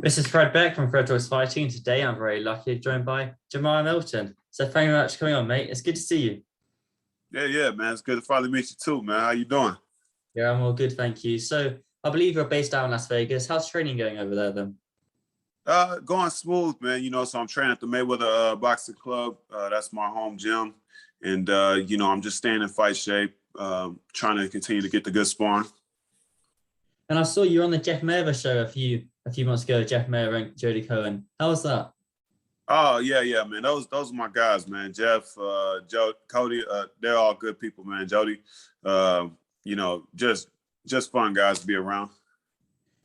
This is Fred Beck from Fred Talks Fighting. Today I'm very lucky joined by Jeremiah Milton. So thank you very much for coming on, mate. It's good to see you. Yeah, man. It's good to finally meet you too, man. How you doing? Yeah, I'm all good, thank you. So I believe you're based out in Las Vegas. How's training going over there then? Going smooth, man. So I'm training at the Mayweather Boxing Club. That's my home gym, and I'm just staying in fight shape, trying to continue to get the good sparring. And I saw you on the Jeff Mayer show a few months ago, Jeff Mayer and Jody Cohen. How was that? Oh yeah, man. Those are my guys, man. Jeff, Joe, Cody, they're all good people, man. Jody, uh, just fun guys to be around.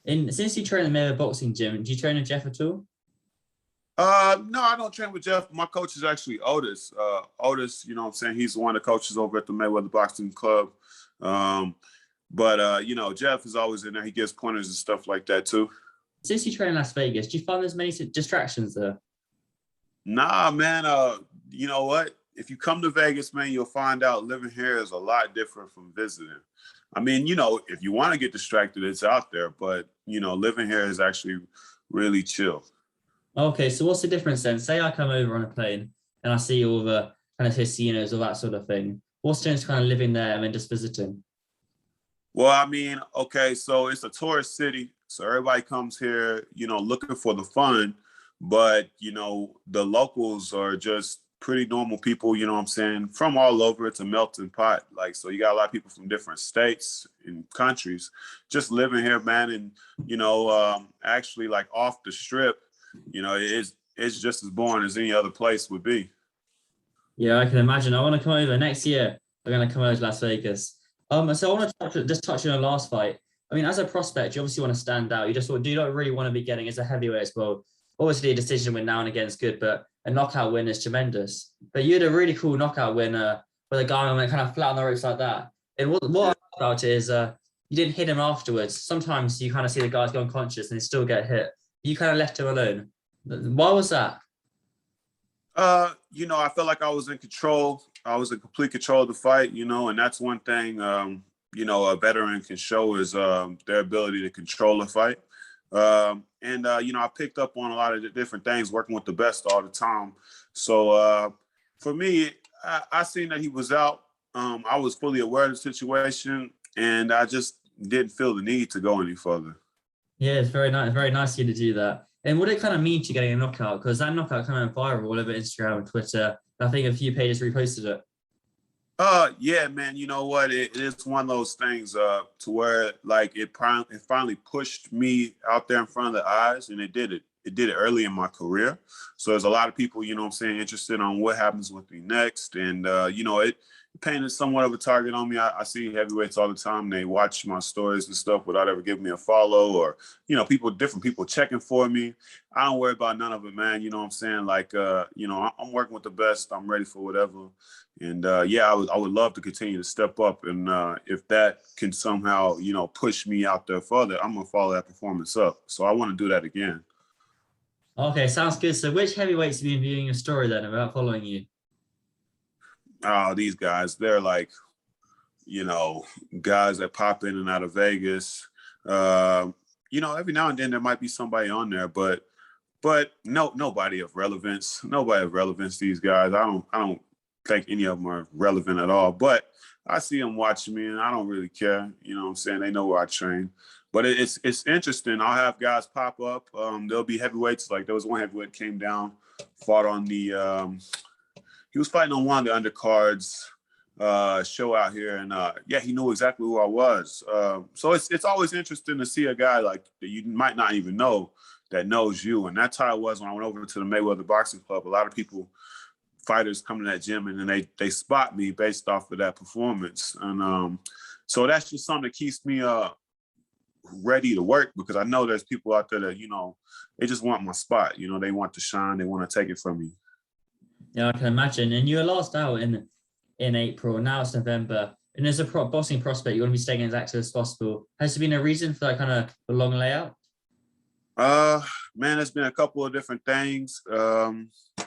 And since you train in the Mayer boxing gym, do you train with Jeff at all? No, I don't train with Jeff. My coach is actually Otis. Otis, you know what I'm saying? He's one of the coaches over at the Mayweather Boxing Club. But Jeff is always in there. He gives pointers and stuff like that too. Since you train in Las Vegas, do you find there's many distractions there? Nah, man. You know what? If you come to Vegas, man, you'll find out living here is a lot different from visiting. I mean, if you want to get distracted, it's out there. But, living here is actually really chill. Okay, so what's the difference then? Say I come over on a plane and I see all the kind of casinos, all that sort of thing. What's the difference kind of living there and then just visiting? Well, I mean, okay, so it's a tourist city. So everybody comes here, looking for the fun. But, the locals are just pretty normal people, you know what I'm saying, from all over. It's a melting pot. Like, so you got a lot of people from different states and countries just living here, man. And, actually like off the strip, it's just as boring as any other place would be. Yeah, I can imagine. I want to come over next year. I'm going to come over to Las Vegas. So I want to touch on your last fight. I mean, as a prospect, you obviously want to stand out. You don't really want to be getting as a heavyweight as well. Obviously, a decision win now and again is good, but a knockout win is tremendous. But you had a really cool knockout win where the guy went kind of flat on the ropes like that. And what I like about it is you didn't hit him afterwards. Sometimes you kind of see the guys go unconscious and they still get hit. You kind of left him alone. Why was that? I felt like I was in control. I was in complete control of the fight, and that's one thing, a veteran can show is their ability to control a fight. I picked up on a lot of the different things working with the best all the time. So for me, I seen that he was out. I was fully aware of the situation, and I just didn't feel the need to go any further. Yeah, it's very nice of you to do that. And what did it kind of mean to getting a knockout? Because that knockout kind of went viral all over Instagram and Twitter. I think a few pages reposted it. Yeah, man. You know what? It's one of those things to where like it finally pushed me out there in front of the eyes, and it did it. It did it early in my career. So there's a lot of people, you know what I'm saying, interested on what happens with me next. And, it painted somewhat of a target on me. I see heavyweights all the time. They watch my stories and stuff without ever giving me a follow or, different people checking for me. I don't worry about none of it, man. You know what I'm saying? Like, I'm working with the best. I'm ready for whatever. And, I would love to continue to step up. And if that can somehow, push me out there further, I'm going to follow that performance up. So I want to do that again. Okay, sounds good. So which heavyweights have you been viewing your story then about following you? Oh, these guys, they're like, guys that pop in and out of Vegas. Every now and then there might be somebody on there, but nobody of relevance. Nobody of relevance, these guys. I don't think any of them are relevant at all. But I see them watching me and I don't really care. You know what I'm saying? They know where I train. But it's interesting. I'll have guys pop up. There'll be heavyweights. Like there was one heavyweight came down, fought on the he was fighting on one of the undercards show out here, and he knew exactly who I was. So it's always interesting to see a guy like that you might not even know that knows you, and that's how it was when I went over to the Mayweather Boxing Club. A lot of fighters come to that gym, and then they spot me based off of that performance, and so that's just something that keeps me ready to work because I know there's people out there that they just want my spot. They want to shine, they want to take it from me. Yeah, I can imagine. And you were last out in April. Now it's November. And as a boxing prospect, you want to be staying as active as possible. Has there been a reason for that kind of a long layout? Man, there's been a couple of different things.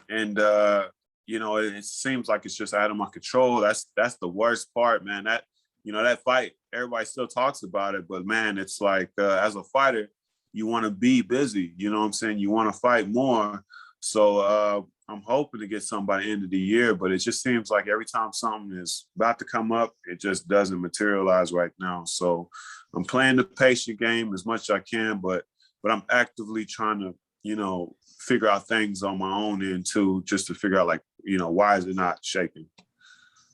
It seems like it's just out of my control. That's the worst part, man. That fight, everybody still talks about it. But, man, it's like as a fighter, to be busy. You know what I'm saying? You want to fight more. So I'm hoping to get some by the end of the year, but it just seems like every time something is about to come up, it just doesn't materialize right now. So I'm playing the patient game as much as I can, but I'm actively trying to, figure out things on my own end too, just to figure out why is it not shaking?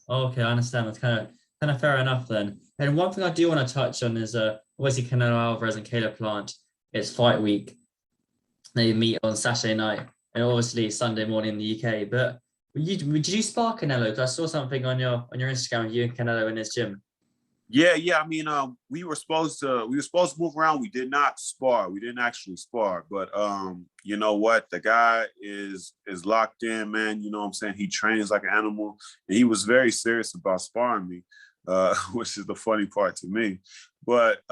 Okay, I understand. That's kind of fair enough then. And one thing I do want to touch on is obviously Canelo Alvarez and Caleb Plant. It's fight week. They meet on Saturday night and obviously Sunday morning in the UK. But did you spar Canelo? Because I saw something on your Instagram of you and Canelo in his gym. Yeah. I mean, we were supposed to move around. We did not spar. We didn't actually spar. But you know what? The guy is locked in, man. You know what I'm saying? He trains like an animal. And he was very serious about sparring me, which is the funny part to me. But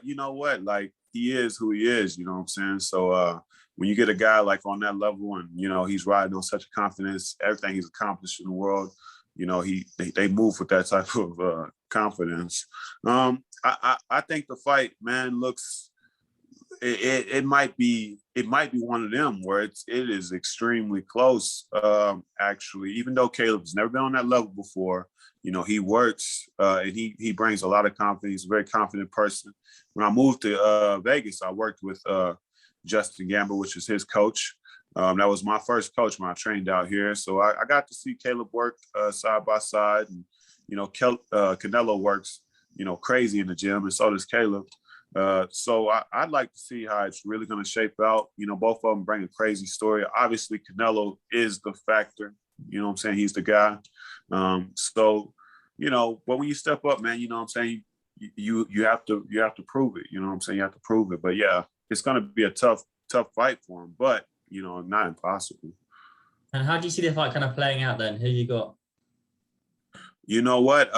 you know what? Like, he is who he is, you know what I'm saying? So when you get a guy like on that level and, he's riding on such confidence, everything he's accomplished in the world, they move with that type of confidence. I think the fight, man, looks it might be one of them where it is extremely close. Actually, even though Caleb's never been on that level before, he works and he brings a lot of confidence. He's a very confident person. When I moved to Vegas, I worked with Justin Gamble, which is his coach. That was my first coach when I trained out here. So I got to see Caleb work side by side. And, Canelo works, crazy in the gym, and so does Caleb. So I'd like to see how it's really going to shape out. Both of them bring a crazy story. Obviously, Canelo is the factor. You know what I'm saying? He's the guy. So, but when you step up, man, you know what I'm saying? You have to prove it. You know what I'm saying? You have to prove it. But yeah, it's going to be a tough fight for him, but, not impossible. And how do you see the fight kind of playing out then? Who you got? You know what?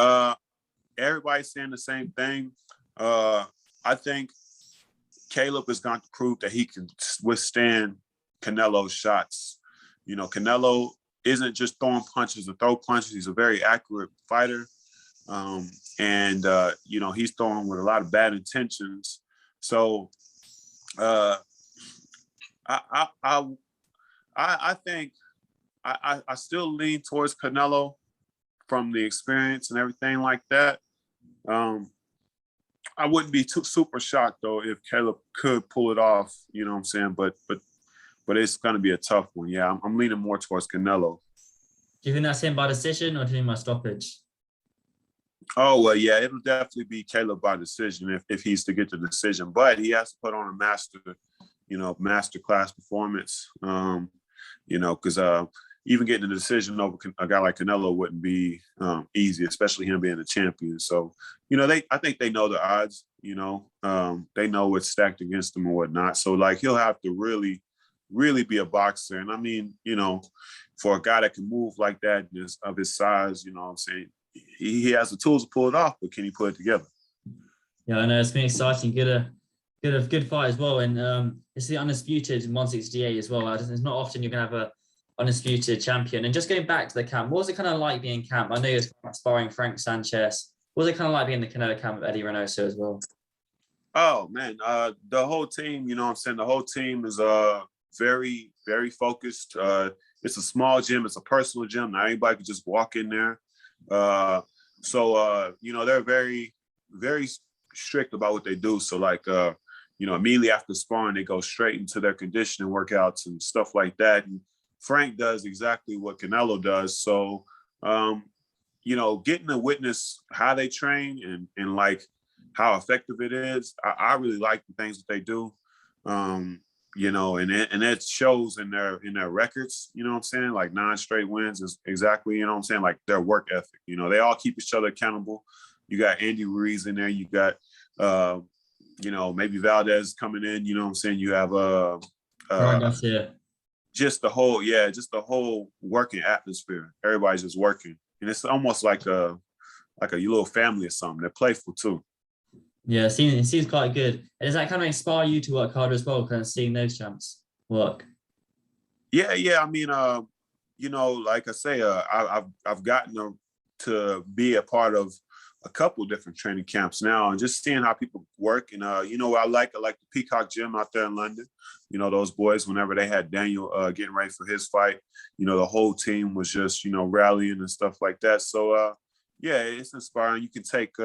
Everybody's saying the same thing. I think Caleb is going to prove that he can withstand Canelo's shots. Canelo isn't just throwing punches to throw punches. He's a very accurate fighter. And he's throwing with a lot of bad intentions. So I think I still lean towards Canelo from the experience and everything like that. I wouldn't be too super shocked though if Caleb could pull it off. You know what I'm saying? But it's going to be a tough one. Yeah, I'm leaning more towards Canelo. Do you think that's him by decision or do you think by stoppage? Oh, well, yeah, it'll definitely be Caleb by decision if he's to get the decision. But he has to put on a master class performance, because even getting a decision over a guy like Canelo wouldn't be easy, especially him being a champion. So, I think they know the odds, they know what's stacked against them and whatnot. So, like, he'll have to really, really be a boxer. And I mean, for a guy that can move like that, of his size, you know what I'm saying? He has the tools to pull it off, but can he put it together? Yeah, I know it's been exciting. Good fight as well. And it's the undisputed 168 as well. It's not often you're going to have a undisputed champion. And just going back to the camp, what was it kind of like being in camp? I know you're sparring Frank Sanchez. What was it kind of like being in the Canelo camp with Eddie Reynoso as well? Oh, man. The whole team, you know what I'm saying? The whole team is very, very focused. It's a small gym. It's a personal gym. Not anybody can just walk in there. So they're very, very strict about what they do. So like, immediately after sparring, they go straight into their conditioning workouts and stuff like that. And Frank does exactly what Canelo does. So, getting to witness how they train and like how effective it is, I really like the things that they do. And it shows in their records, you know what I'm saying? Like 9 straight wins is exactly, you know what I'm saying? Like their work ethic, they all keep each other accountable. You got Andy Ruiz in there. You got, maybe Valdez coming in, you know what I'm saying? You have, just the whole working atmosphere. Everybody's just working. And it's almost like a little family or something. They're playful too. Yeah, it seems quite good. And does that kind of inspire you to work harder as well, kind of seeing those champs work? Yeah. I mean, like I say, I've gotten to be a part of a couple of different training camps now, and just seeing how people work. And you know, I like the Peacock Gym out there in London. You know, those boys, whenever they had Daniel getting ready for his fight, you know, the whole team was just, you know, rallying and stuff like that. So yeah, it's inspiring. You can take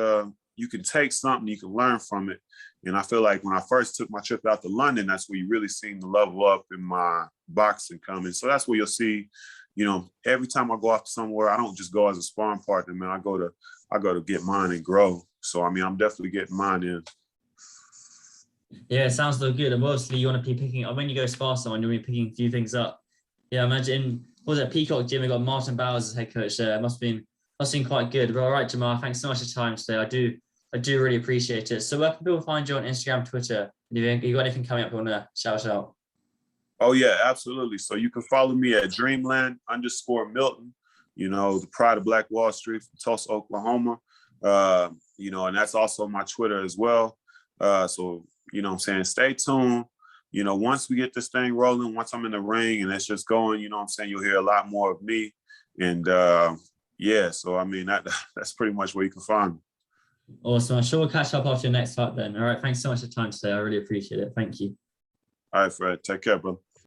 something, you can learn from it. And I feel like when I first took my trip out to London, that's where you really seen the level up in my boxing coming. So that's where you'll see, you know, every time I go off somewhere, I don't just go as a sparring partner, man. I go to get mine and grow. So I mean, I'm definitely getting mine in. Yeah, it sounds so good. And obviously, you want to be picking when you go spar someone, you'll be picking a few things up. Yeah, imagine what was it Peacock Gym? We got Martin Bowers as head coach there. It must have been quite good. But all right, Jamal, thanks so much for your time today. I do really appreciate it. So where can people find you on Instagram, Twitter? You got anything coming up you want to shout out? Oh yeah, absolutely. So you can follow me at Dreamland_Milton. You know, the pride of Black Wall Street from Tulsa, Oklahoma. You know, and that's also my Twitter as well. So you know what I'm saying, stay tuned. You know, once we get this thing rolling, once I'm in the ring and it's just going, you know what I'm saying, you'll hear a lot more of me. And yeah, so I mean, that's pretty much where you can find me. Awesome. I'm sure we'll catch up after your next fight then. All right. Thanks so much for your time today. I really appreciate it. Thank you. All right, Fred. Take care, brother.